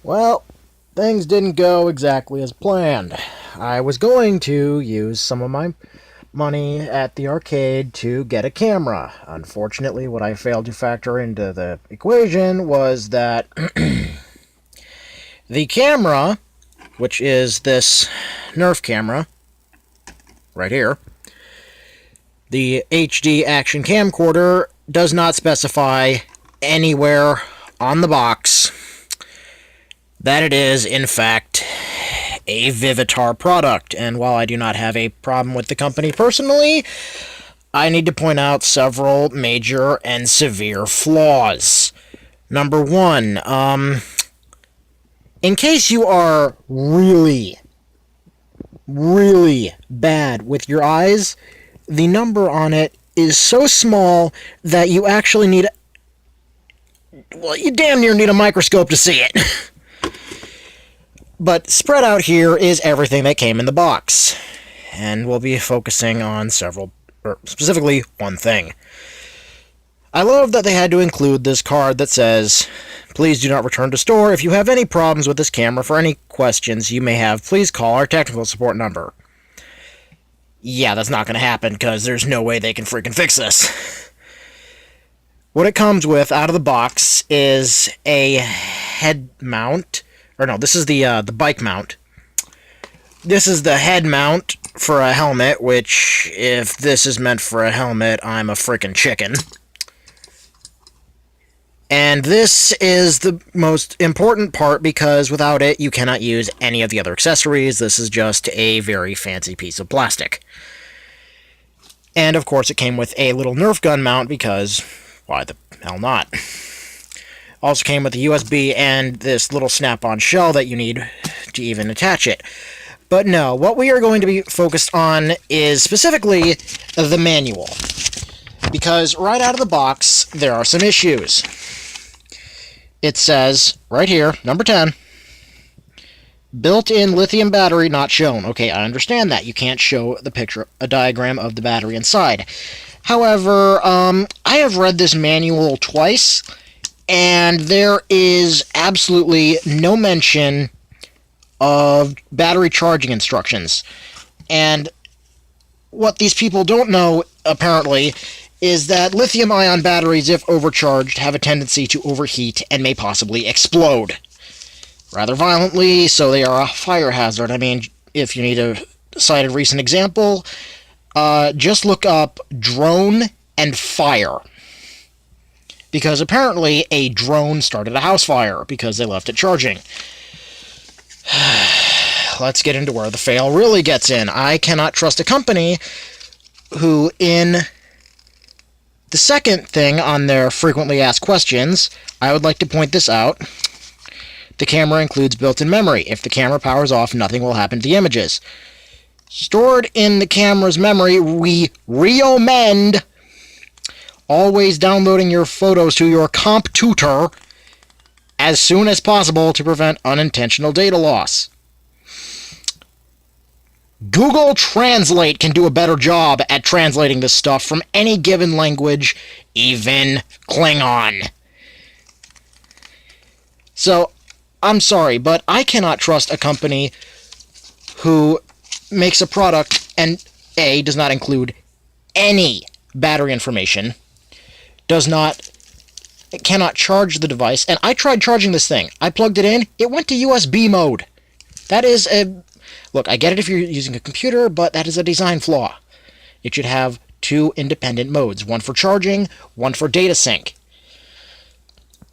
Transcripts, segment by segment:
Well, things didn't go exactly as planned. I was going to use some of my money at the arcade to get a camera. Unfortunately, what I failed to factor into the equation was that the camera, which is this Nerf camera right here, the HD action camcorder, does not specify anywhere on the box that it is, in fact, a Vivitar product. And while I do not have a problem with the company personally, I need to point out several major and severe flaws. Number one, in case you are really, really bad with your eyes, the number on it is so small that you actually need, well, you damn near need a microscope to see it. But spread out here is everything that came in the box. And we'll be focusing on specifically one thing. I love that they had to include this card that says, "Please do not return to store. If you have any problems with this camera, for any questions you may have, please call our technical support number." Yeah, that's not going to happen, because there's no way they can freaking fix this. What it comes with out of the box is a head mount. Or no, this is the bike mount. This is the head mount for a helmet, which, if this is meant for a helmet, I'm a freaking chicken. And this is the most important part, because without it, you cannot use any of the other accessories. This is just a very fancy piece of plastic. And, of course, it came with a little Nerf gun mount, because why the hell not? Also came with a USB and this little snap-on shell that you need to even attach it. But no, what we are going to be focused on is specifically the manual. Because right out of the box, there are some issues. It says, right here, number 10, built-in lithium battery not shown. Okay, I understand that. You can't show the picture, a diagram of the battery inside. However, I have read this manual twice, and there is absolutely no mention of battery charging instructions. And what these people don't know, apparently, is that lithium-ion batteries, if overcharged, have a tendency to overheat and may possibly explode rather violently, so they are a fire hazard. I mean, if you need to cite a recent example, just look up drone and fire. Because apparently a drone started a house fire because they left it charging. Let's get into where the fail really gets in. I cannot trust a company who, in the second thing on their frequently asked questions, I would like to point this out. The camera includes built-in memory. If the camera powers off, nothing will happen to the images. Stored in the camera's memory, we recommend always downloading your photos to your computer as soon as possible to prevent unintentional data loss. Google Translate can do a better job at translating this stuff from any given language, even Klingon. So, I'm sorry, but I cannot trust a company who makes a product and A, does not include any battery information, cannot charge the device. And I tried charging this thing. I plugged it in. It went to USB mode. That is a... Look, I get it if you're using a computer, but that is a design flaw. It should have two independent modes. One for charging, one for data sync.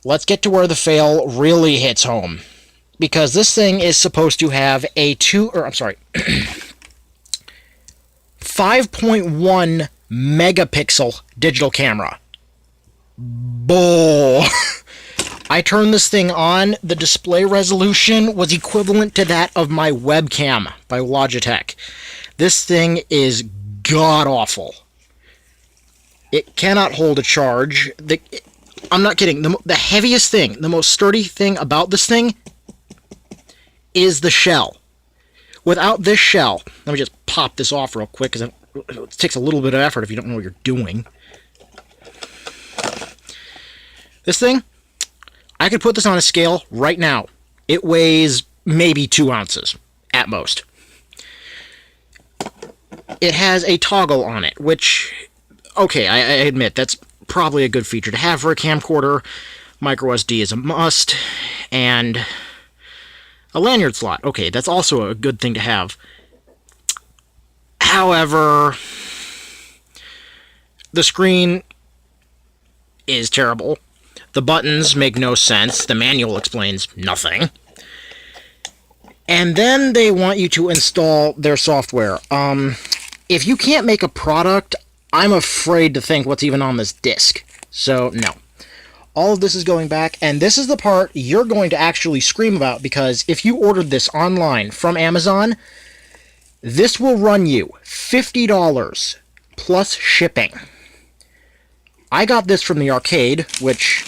Let's get to where the fail really hits home. Because this thing is supposed to have a 5.1 megapixel digital camera. Bull. I turned this thing on. The display resolution was equivalent to that of my webcam by Logitech. This thing is god-awful. It cannot hold a charge. I'm not kidding. The heaviest thing, the most sturdy thing about this thing is the shell. Without this shell, let me just pop this off real quick, because it takes a little bit of effort if you don't know what you're doing. This thing, I could put this on a scale right now. It weighs maybe 2 ounces, at most. It has a toggle on it, which, okay, I admit, that's probably a good feature to have for a camcorder. Micro SD is a must, and a lanyard slot. Okay, that's also a good thing to have. However, the screen is terrible. The buttons make no sense. The manual explains nothing. And then they want you to install their software. If you can't make a product, I'm afraid to think what's even on this disc. So, no. All of this is going back, and this is the part you're going to actually scream about, because if you ordered this online from Amazon, this will run you $50 plus shipping. I got this from the arcade, which,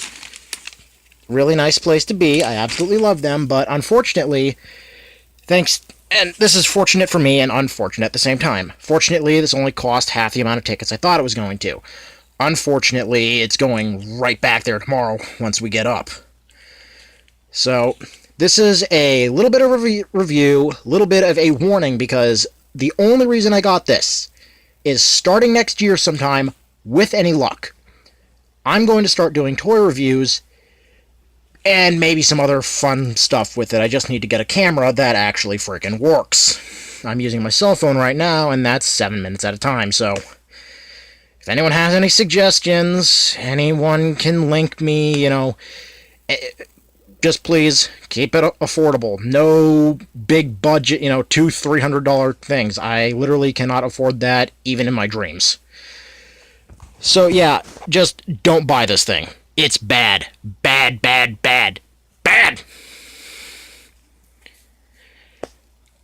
really nice place to be. I absolutely love them, but unfortunately, and this is fortunate for me and unfortunate at the same time. Fortunately, this only cost half the amount of tickets I thought it was going to. Unfortunately, it's going right back there tomorrow once we get up. So, this is a little bit of a review, a little bit of a warning, because the only reason I got this is starting next year sometime, with any luck, I'm going to start doing toy reviews and maybe some other fun stuff with it. I just need to get a camera that actually freaking works. I'm using my cell phone right now, and that's 7 minutes at a time, so if anyone has any suggestions, anyone can link me, just please keep it affordable. No big budget, $200-$300 things. I literally cannot afford that, even in my dreams. So yeah, just don't buy this thing. It's bad. Bad, bad, bad. Bad!